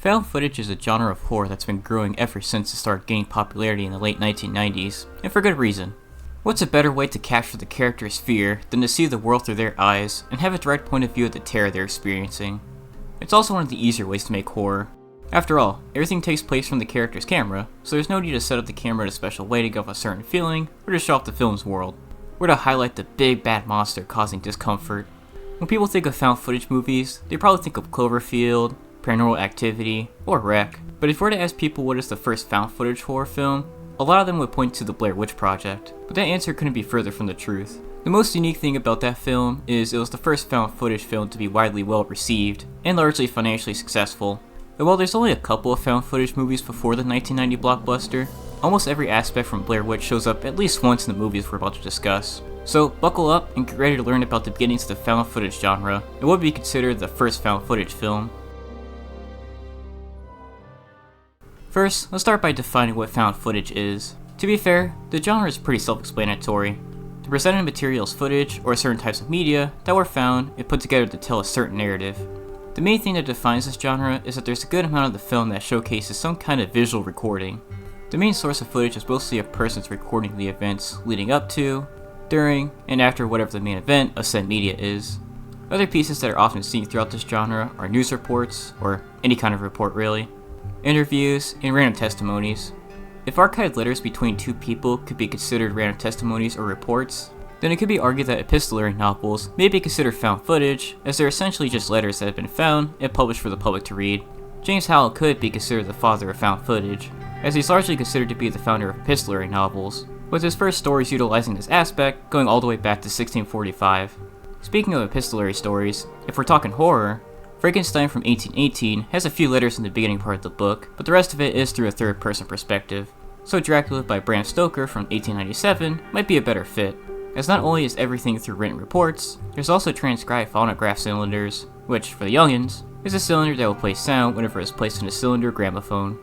Found footage is a genre of horror that's been growing ever since it started gaining popularity in the late 1990s, and for good reason. What's a better way to capture the character's fear than to see the world through their eyes and have a direct point of view of the terror they're experiencing? It's also one of the easier ways to make horror. After all, everything takes place from the character's camera, so there's no need to set up the camera in a special way to give off a certain feeling or to show off the film's world, or to highlight the big bad monster causing discomfort. When people think of found footage movies, they probably think of Cloverfield, Paranormal Activity, or Wreck. But if we were to ask people what is the first found footage horror film, a lot of them would point to the Blair Witch Project, but that answer couldn't be further from the truth. The most unique thing about that film is it was the first found footage film to be widely well received, and largely financially successful. And while there's only a couple of found footage movies before the 1990 blockbuster, almost every aspect from Blair Witch shows up at least once in the movies we're about to discuss. So buckle up and get ready to learn about the beginnings of the found footage genre, and what would be considered the first found footage film. First, let's start by defining what found footage is. To be fair, the genre is pretty self-explanatory. The presented material is footage, or certain types of media, that were found and put together to tell a certain narrative. The main thing that defines this genre is that there's a good amount of the film that showcases some kind of visual recording. The main source of footage is mostly a person's recording the events leading up to, during, and after whatever the main event of said media is. Other pieces that are often seen throughout this genre are news reports, or any kind of report really, interviews, and random testimonies. If archived letters between two people could be considered random testimonies or reports, then it could be argued that epistolary novels may be considered found footage, as they're essentially just letters that have been found and published for the public to read. James Howell could be considered the father of found footage, as he's largely considered to be the founder of epistolary novels, with his first stories utilizing this aspect going all the way back to 1645. Speaking of epistolary stories, if we're talking horror, Frankenstein from 1818 has a few letters in the beginning part of the book, but the rest of it is through a third-person perspective. So Dracula by Bram Stoker from 1897 might be a better fit, as not only is everything through written reports, there's also transcribed phonograph cylinders, which, for the youngins, is a cylinder that will play sound whenever it's placed in a cylinder gramophone.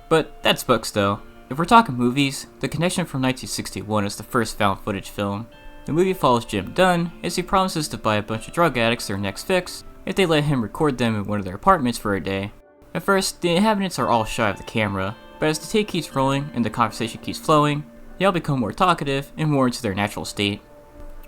But that's books though. If we're talking movies, The Connection from 1961 is the first found footage film. The movie follows Jim Dunn as he promises to buy a bunch of drug addicts their next fix if they let him record them in one of their apartments for a day. At first, the inhabitants are all shy of the camera, but as the tape keeps rolling and the conversation keeps flowing, they all become more talkative and more into their natural state.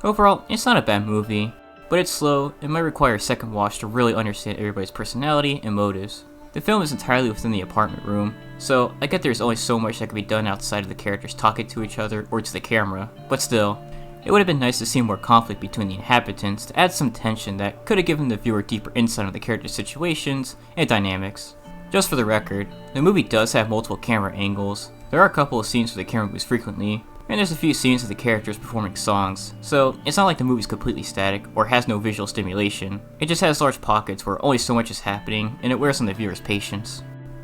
Overall, it's not a bad movie, but it's slow and might require a second watch to really understand everybody's personality and motives. The film is entirely within the apartment room, so I get there's only so much that can be done outside of the characters talking to each other or to the camera, but still, it would have been nice to see more conflict between the inhabitants to add some tension that could have given the viewer deeper insight on the characters' situations and dynamics. Just for the record, the movie does have multiple camera angles. There are a couple of scenes where the camera moves frequently, and there's a few scenes of the characters performing songs, so it's not like the movie's completely static or has no visual stimulation. It just has large pockets where only so much is happening, and it wears on the viewer's patience.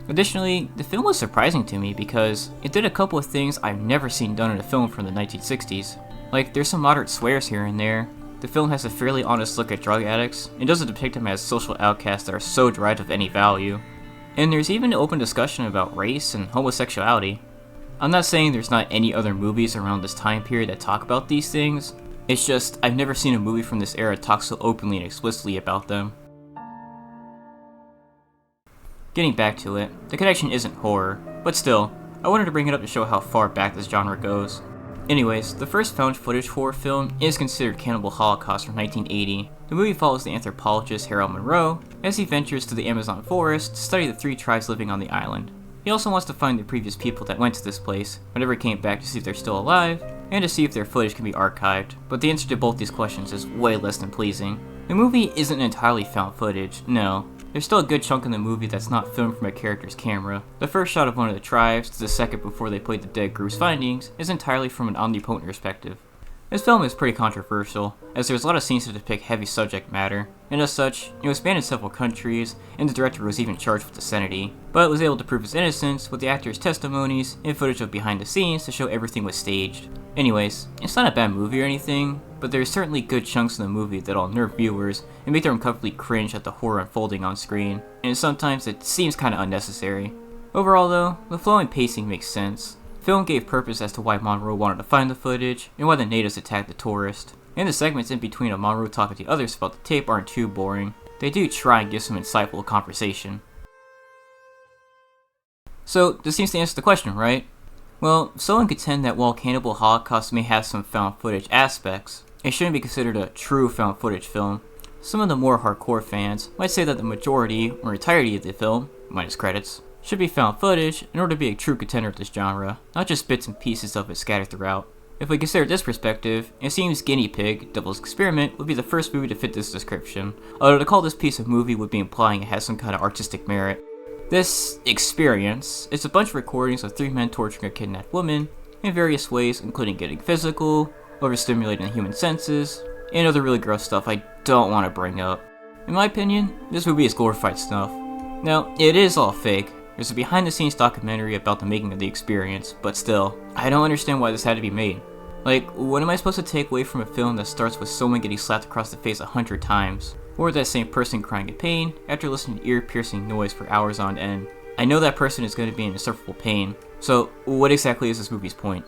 Additionally, the film was surprising to me because it did a couple of things I've never seen done in a film from the 1960s. Like, there's some moderate swears here and there. The film has a fairly honest look at drug addicts, and doesn't depict them as social outcasts that are so derived of any value. And there's even an open discussion about race and homosexuality. I'm not saying there's not any other movies around this time period that talk about these things, it's just I've never seen a movie from this era talk so openly and explicitly about them. Getting back to it, The Connection isn't horror, but still, I wanted to bring it up to show how far back this genre goes. Anyways, the first found footage horror film is considered Cannibal Holocaust from 1980. The movie follows the anthropologist Harold Monroe as he ventures to the Amazon forest to study the 3 tribes living on the island. He also wants to find the previous people that went to this place, whenever he came back to see if they're still alive, and to see if their footage can be archived, but the answer to both these questions is way less than pleasing. The movie isn't entirely found footage, no. There's still a good chunk in the movie that's not filmed from a character's camera. The first shot of one of the tribes, to the second before they played the dead group's findings, is entirely from an omnipotent perspective. This film is pretty controversial, as there's a lot of scenes to depict heavy subject matter, and as such, it was banned in several countries, and the director was even charged with obscenity, but was able to prove his innocence with the actors' testimonies and footage of behind the scenes to show everything was staged. Anyways, it's not a bad movie or anything, but there's certainly good chunks in the movie that'll unnerve viewers and make them uncomfortably cringe at the horror unfolding on screen, and sometimes it seems kinda unnecessary. Overall though, the flow and pacing makes sense. The film gave purpose as to why Monroe wanted to find the footage, and why the natives attacked the tourist. And the segments in between of Monroe talking to others about the tape aren't too boring. they do try and give some insightful conversation. So, this seems to answer the question, right? Well, someone contend that while Cannibal Holocaust may have some found footage aspects, it shouldn't be considered a true found footage film. Some of the more hardcore fans might say that the majority or entirety of the film, minus credits, should be found footage in order to be a true contender of this genre, not just bits and pieces of it scattered throughout. If we consider this perspective, it seems Guinea Pig, Devil's Experiment, would be the first movie to fit this description, although to call this piece of movie would be implying it has some kind of artistic merit. This experience is a bunch of recordings of 3 men torturing a kidnapped woman in various ways, including getting physical, overstimulating the human senses, and other really gross stuff I don't want to bring up. In my opinion, this movie is glorified snuff. Now, it is all fake. There's a behind-the-scenes documentary about the making of the experience, but still, I don't understand why this had to be made. Like, what am I supposed to take away from a film that starts with someone getting slapped across the face 100 times? Or that same person crying in pain after listening to ear-piercing noise for hours on end? I know that person is going to be in insufferable pain, so what exactly is this movie's point?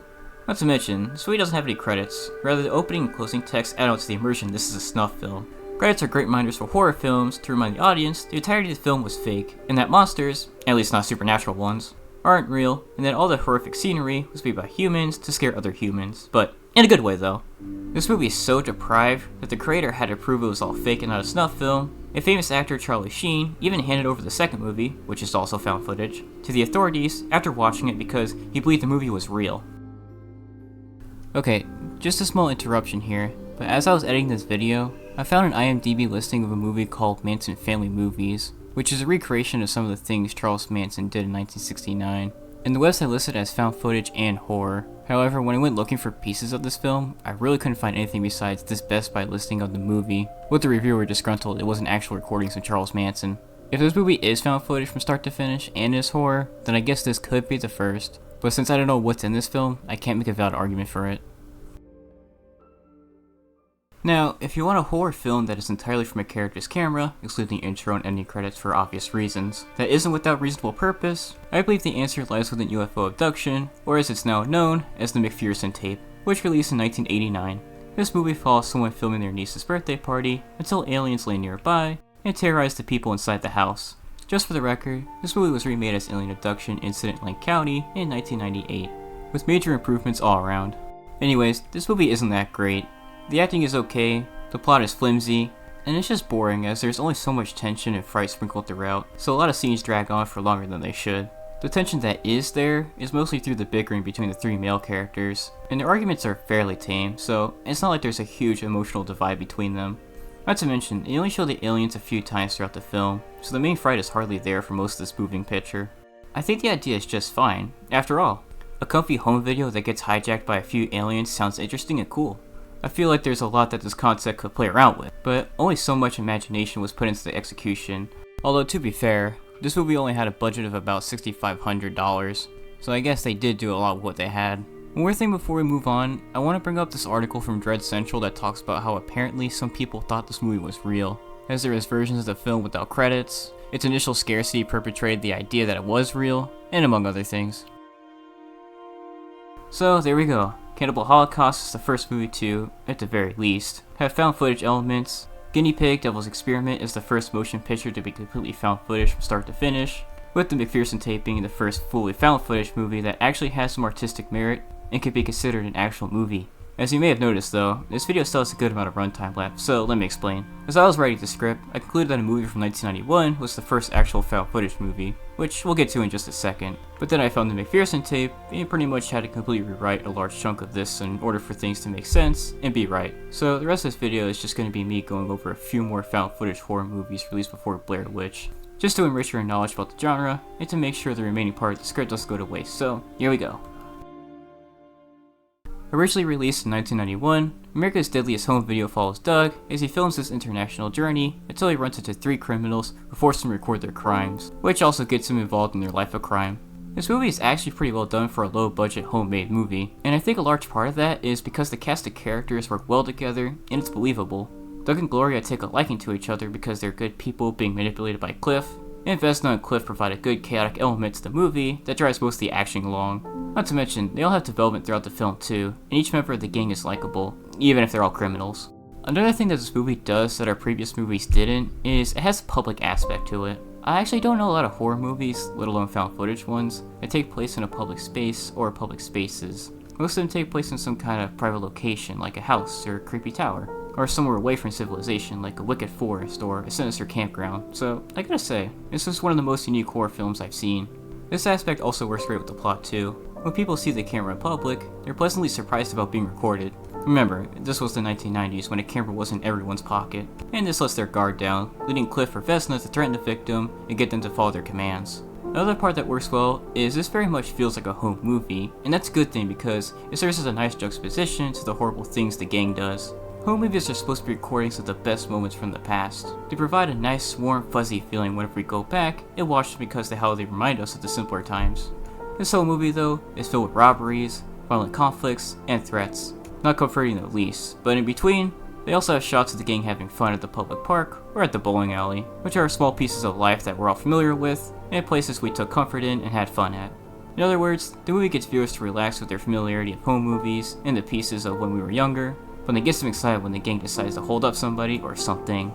Not to mention, this movie doesn't have any credits. Rather, the opening and closing text add on to the immersion this is a snuff film. Credits are great reminders for horror films to remind the audience the entirety of the film was fake, and that monsters, at least not supernatural ones, aren't real, and that all the horrific scenery was made by humans to scare other humans. But in a good way, though. This movie is so deprived that the creator had to prove it was all fake and not a snuff film, and famous actor Charlie Sheen even handed over the second movie, which is also found footage, to the authorities after watching it because he believed the movie was real. Okay, just a small interruption here, but as I was editing this video, I found an IMDb listing of a movie called Manson Family Movies, which is a recreation of some of the things Charles Manson did in 1969. And the website listed as found footage and horror. However, when I went looking for pieces of this film, I really couldn't find anything besides this Best Buy listing of the movie, with the reviewer disgruntled it wasn't actual recordings of Charles Manson. If this movie is found footage from start to finish and is horror, then I guess this could be the first, but since I don't know what's in this film, I can't make a valid argument for it. Now, if you want a horror film that is entirely from a character's camera, excluding intro and ending credits for obvious reasons, that isn't without reasonable purpose, I believe the answer lies within UFO Abduction, or as it's now known, as the McPherson tape, which released in 1989. This movie follows someone filming their niece's birthday party until aliens lay nearby and terrorize the people inside the house. Just for the record, this movie was remade as Alien Abduction Incident in Lake County in 1998, with major improvements all around. Anyways, this movie isn't that great. The acting is okay, the plot is flimsy, and it's just boring as there's only so much tension and fright sprinkled throughout, so a lot of scenes drag on for longer than they should. The tension that is there is mostly through the bickering between the 3 male characters, and their arguments are fairly tame, so it's not like there's a huge emotional divide between them. Not to mention, they only show the aliens a few times throughout the film, so the main fright is hardly there for most of this moving picture. I think the idea is just fine. After all, a comfy home video that gets hijacked by a few aliens sounds interesting and cool. I feel like there's a lot that this concept could play around with, but only so much imagination was put into the execution. Although to be fair, this movie only had a budget of about $6,500, so I guess they did do a lot with what they had. One more thing before we move on, I want to bring up this article from Dread Central that talks about how apparently some people thought this movie was real, as there is versions of the film without credits, its initial scarcity perpetrated the idea that it was real, and among other things. So there we go. Cannibal Holocaust is the first movie to, at the very least, have found footage elements. Guinea Pig, Devil's Experiment is the first motion picture to be completely found footage from start to finish, with the McPherson tape being the first fully found footage movie that actually has some artistic merit and could be considered an actual movie. As you may have noticed though, this video still has a good amount of runtime left, so let me explain. As I was writing the script, I concluded that a movie from 1991 was the first actual found footage movie, which we'll get to in just a second. But then I found the McPherson tape, and pretty much had to completely rewrite a large chunk of this in order for things to make sense and be right. So the rest of this video is just going to be me going over a few more found footage horror movies released before Blair Witch, just to enrich your knowledge about the genre, and to make sure the remaining part of the script doesn't go to waste, so here we go. Originally released in 1991, America's Deadliest home video follows Doug as he films his international journey until he runs into 3 criminals who force him to record their crimes, which also gets him involved in their life of crime. This movie is actually pretty well done for a low-budget homemade movie, and I think a large part of that is because the cast of characters work well together and it's believable. Doug and Gloria take a liking to each other because they're good people being manipulated by Cliff, and Vesna and Cliff provide a good chaotic element to the movie that drives most of the action along. Not to mention, they all have development throughout the film too, and each member of the gang is likable, even if they're all criminals. Another thing that this movie does that our previous movies didn't is it has a public aspect to it. I actually don't know a lot of horror movies, let alone found footage ones, that take place in a public space or public spaces. Most of them take place in some kind of private location like a house or a creepy tower, or somewhere away from civilization like a wicked forest or a sinister campground. So I gotta say, this is one of the most unique horror films I've seen. This aspect also works great with the plot too. When people see the camera in public, they're pleasantly surprised about being recorded. Remember, this was the 1990s when a camera was in everyone's pocket, and this lets their guard down, leading Cliff or Vesna to threaten the victim and get them to follow their commands. Another part that works well is this very much feels like a home movie, and that's a good thing because it serves as a nice juxtaposition to the horrible things the gang does. Home movies are supposed to be recordings of the best moments from the past. They provide a nice, warm, fuzzy feeling whenever we go back and watch them because of how they remind us of the simpler times. This whole movie, though, is filled with robberies, violent conflicts, and threats. Not comforting in the least, but in between, they also have shots of the gang having fun at the public park or at the bowling alley, which are small pieces of life that we're all familiar with, and places we took comfort in and had fun at. In other words, the movie gets viewers to relax with their familiarity of home movies and the pieces of when we were younger, but it gets them excited when the gang decides to hold up somebody or something.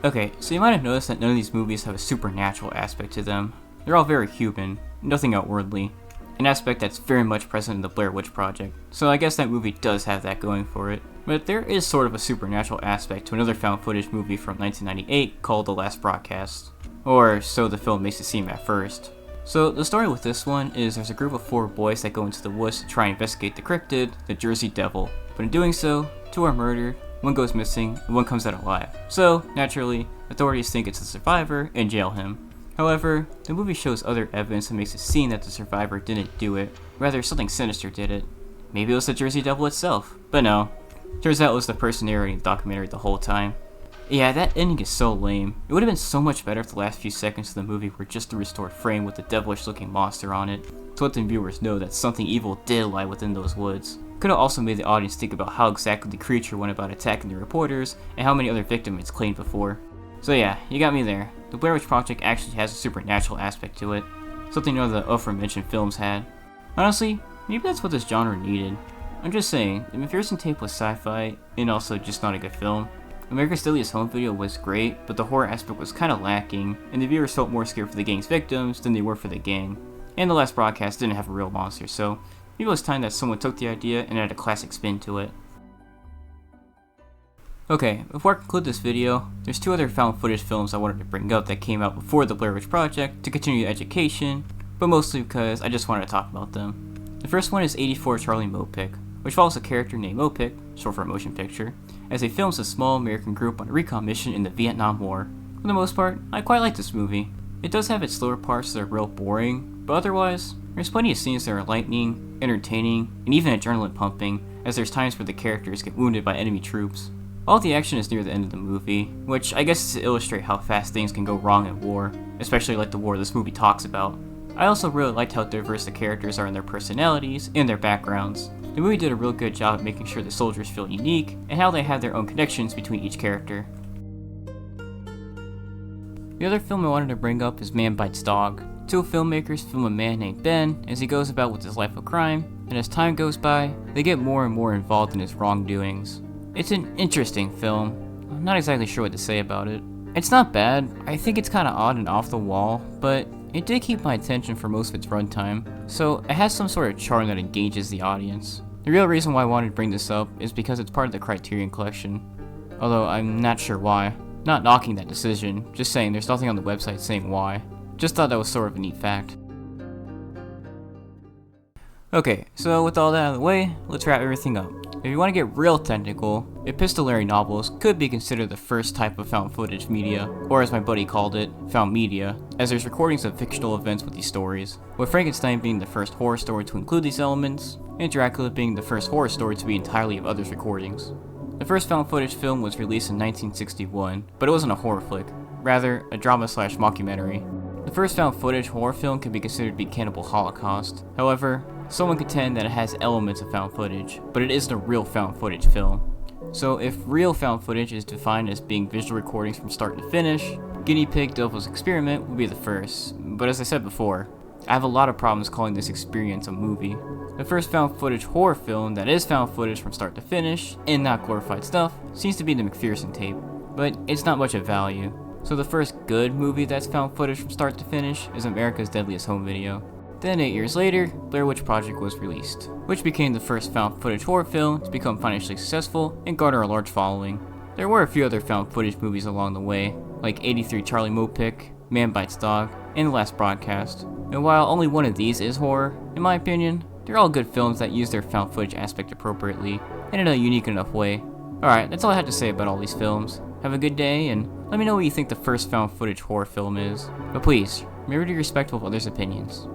Okay, so you might have noticed that none of these movies have a supernatural aspect to them. They're all very human, nothing outwardly. An aspect that's very much present in the Blair Witch Project, so I guess that movie does have that going for it. But there is sort of a supernatural aspect to another found footage movie from 1998 called The Last Broadcast. Or so the film makes it seem at first. So the story with this one is there's a group of 4 boys that go into the woods to try and investigate the cryptid, the Jersey Devil. But in doing so, 2 are murdered, 1 goes missing, and 1 comes out alive. So, naturally, authorities think it's the survivor and jail him. However, the movie shows other evidence that makes it seem that the survivor didn't do it, rather something sinister did it. Maybe it was the Jersey Devil itself, but no. Turns out it was the person narrating the documentary the whole time. Yeah, that ending is so lame. It would have been so much better if the last few seconds of the movie were just a restored frame with a devilish looking monster on it, to let the viewers know that something evil did lie within those woods. Could have also made the audience think about how exactly the creature went about attacking the reporters, and how many other victims it's claimed before. So yeah, you got me there. The Blair Witch Project actually has a supernatural aspect to it, something none of the aforementioned films had. Honestly, maybe that's what this genre needed. I'm just saying, the McPherson tape was sci-fi, and also just not a good film. America's Deadliest home video was great, but the horror aspect was kinda lacking, and the viewers felt more scared for the gang's victims than they were for the gang. And The Last Broadcast didn't have a real monster, so maybe it was time that someone took the idea and added a classic spin to it. Okay, before I conclude this video, there's 2 other found footage films I wanted to bring up that came out before the Blair Witch Project to continue education, but mostly because I just wanted to talk about them. The first one is 84 Charlie MoPic, which follows a character named MoPic, short for a motion picture, as he films a small American group on a recon mission in the Vietnam War. For the most part, I quite like this movie. It does have its slower parts that are real boring, but otherwise, there's plenty of scenes that are enlightening, entertaining, and even adrenaline pumping, as there's times where the characters get wounded by enemy troops. All the action is near the end of the movie, which I guess is to illustrate how fast things can go wrong in war, especially like the war this movie talks about. I also really liked how diverse the characters are in their personalities and their backgrounds. The movie did a real good job at making sure the soldiers feel unique, and how they have their own connections between each character. The other film I wanted to bring up is Man Bites Dog. 2 filmmakers film a man named Ben as he goes about with his life of crime, and as time goes by, they get more and more involved in his wrongdoings. It's an interesting film. I'm not exactly sure what to say about it. It's not bad. I think it's kinda odd and off the wall, but it did keep my attention for most of its runtime, so it has some sort of charm that engages the audience. The real reason why I wanted to bring this up is because it's part of the Criterion Collection, although I'm not sure why. Not knocking that decision, just saying there's nothing on the website saying why. Just thought that was sort of a neat fact. Okay, so with all that out of the way, let's wrap everything up. If you want to get real technical, epistolary novels could be considered the first type of found footage media, or as my buddy called it, found media, as there's recordings of fictional events with these stories, with Frankenstein being the first horror story to include these elements, and Dracula being the first horror story to be entirely of others' recordings. The first found footage film was released in 1961, but it wasn't a horror flick, rather a drama/mockumentary. The first found footage horror film can be considered to be Cannibal Holocaust. However, some would contend that it has elements of found footage, but it isn't a real found footage film. So if real found footage is defined as being visual recordings from start to finish, Guinea Pig Devil's Experiment would be the first, but as I said before, I have a lot of problems calling this experience a movie. The first found footage horror film that is found footage from start to finish, and not glorified stuff, seems to be the McPherson tape, but it's not much of value. So the first good movie that's found footage from start to finish is America's Deadliest home video. Then 8 years later, Blair Witch Project was released, which became the first found footage horror film to become financially successful and garner a large following. There were a few other found footage movies along the way, like 83 Charlie MoPic, Man Bites Dog, and The Last Broadcast. And while only one of these is horror, in my opinion, they're all good films that use their found footage aspect appropriately, and in a unique enough way. Alright, that's all I had to say about all these films. Have a good day, and let me know what you think the first found footage horror film is. But please, remember to be respectful of others' opinions.